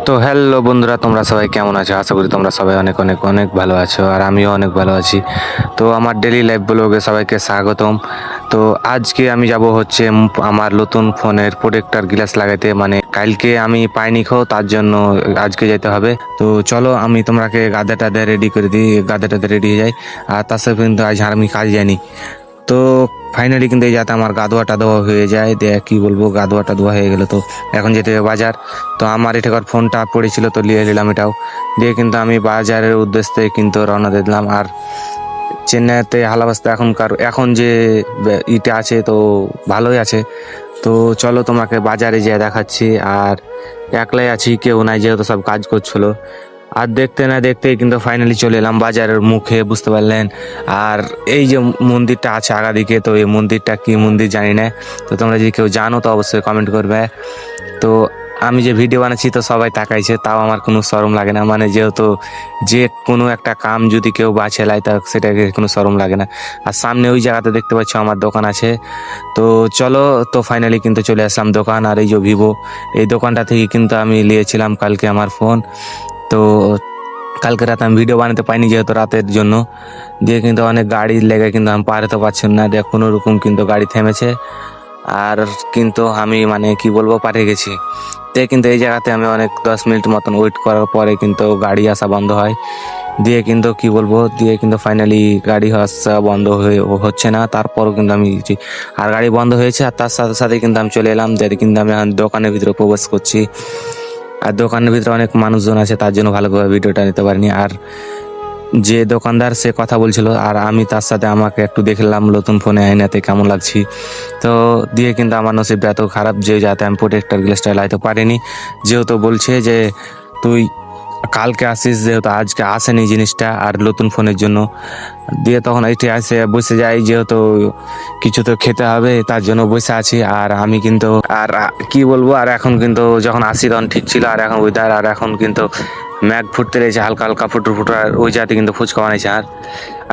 তো হ্যালো বন্ধুরা, তোমরা সবাই কেমন আছো? আশা করি তোমরা সবাই অনেক অনেক অনেক ভালো আছো, আর আমিও অনেক ভালো আছি। তো আমার ডেলি লাইফ ব্লগে সবাইকে স্বাগতম। তো আজকে আমি যাব হচ্ছে আমার নতুন ফোনের প্রোটেক্টর গ্লাস লাগাইতে, মানে কালকে আমি পাইনি খো, তার জন্য আজকে যেতে হবে। তো চলো আমি তোমাকে গাদাটাতে রেডি করে দিই, গাদাটাতে রেডি হয়ে যাই। আর তার সাথে কিন্তু আজ আমি কাজ যাইনি। তো ফাইনালি কিন্তু এই যাতে আমার গাদোয়াটা দেওয়া হয়ে যায়, কি বলবো, গাদোয়াটা দেওয়া হয়ে গেল। তো এখন যেতে হবে বাজার। তো আমার এটাকার ফোনটা পড়েছিল, তো নিয়ে নিলাম এটাও। দিয়ে কিন্তু আমি বাজারের উদ্দেশ্যে কিন্তু রওনা দিলাম। আর চেন্নাইতে হালাবাস্তা এখন যে ইটা আছে, তো ভালোই আছে। তো চলো তোমাকে বাজারে যেয়ে দেখাচ্ছি। আর একলাই আছি, কেউ নাই, যেহেতু সব কাজ করছিল। আর দেখতে না দেখতেই কিন্তু ফাইনালি চলে এলাম বাজারের মুখে, বুঝতে পারলেন। আর এই যে মন্দিরটা আছে আগা দিকে, তো এই মন্দিরটা কি মন্দির জানি না। তো তোমরা যদি কেউ জানো তো অবশ্যই কমেন্ট করবে। তো আমি যে ভিডিও বানাচ্ছি তো সবাই তাকাইছে, তাও আমার কোনো শরম লাগে না, মানে যেহেতু যে কোনো একটা কাম যদি কেউ বাছে লাই তা সেটাকে কোনো শরম লাগে না। আর সামনে ওই জায়গাতে দেখতে পাচ্ছ আমার দোকান আছে। তো চলো, তো ফাইনালি কিন্তু চলে আসলাম দোকান। আর এই যে ভিভো, এই দোকানটা থেকে কিন্তু আমি নিয়েছিলাম কালকে আমার ফোন। তো কালকে রাতে আমি ভিডিও বানাতে পাইনি যেহেতু রাতের জন্য। দিয়ে কিন্তু অনেক গাড়ি লেগে কিন্তু আমি পার হতে পারছিলাম না, দিয়ে কোনো রকম কিন্তু গাড়ি থেমেছে। আর কিন্তু আমি মানে কি বলবো, পারে গেছি। দিয়ে কিন্তু এই জায়গাতে আমি অনেক 10 মিনিট মতন ওয়েট করার পরে কিন্তু গাড়ি আসা বন্ধ হয়। দিয়ে কিন্তু কি বলবো, দিয়ে কিন্তু ফাইনালি গাড়ি আসা বন্ধ হচ্ছে না, তারপরও কিন্তু আমি আর গাড়ি বন্ধ হয়েছে। আর তার সাথে সাথে কিন্তু আমি চলে এলাম, দিয়ে কিন্তু আমি এখন দোকানের ভিতরে প্রবেশ করছি। আর দোকানের ভিতরে অনেক মানুষজন আছে, তার জন্য ভালোভাবে ভিডিওটা নিতে পারিনি। আর যে দোকানদার সে কথা বলছিল, আর আমি তার সাথে আমাকে একটু দেখলাম নতুন ফোনে আয়নাতে কেমন লাগছি। তো দিয়ে কিন্তু আমার নসিবটা এত খারাপ যে যাতে আমি প্রোটেক্টর গ্লাসটা লাইতে পারিনি। যেহেতু বলছে যে তুই কালকে আসিস, যেহেতু আজকে আসেনি জিনিসটা আর নতুন ফোনের জন্য। দিয়ে তখন এইটি আসে বসে যাই, যেহেতু কিছু তো খেতে হবে, তার জন্য বসে আছি। আর আমি কিন্তু আর কি বলবো, আর এখন কিন্তু যখন আসি তখন ঠিক ছিল, আর এখন ওয়েদার, আর এখন কিন্তু ম্যাগ ফুটতে রয়েছে, হালকা হালকা ফুটুর ফুটুর। আর ওই জায়গাতে কিন্তু ফুচকা বানাইছে।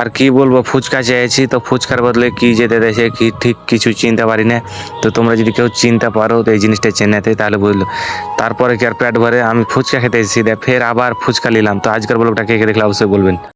আর কি বলবো, ফুচকা চেয়েছি, তো ফুচকার বদলে কি যেতে দেয় কি ঠিক কিছু চিনতে পারি না। তো তোমরা যদি কেউ চিনতে পারো তো এই জিনিসটা চেন্নাইতে, তাহলে বুঝলো। তারপরে কি আর পেট ভরে আমি ফুচকা খেতে এসেছি, ফের আবার ফুচকা নিলাম। তো আজকের ব্লগটা কে কে দেখলে অবশ্যই বলবেন।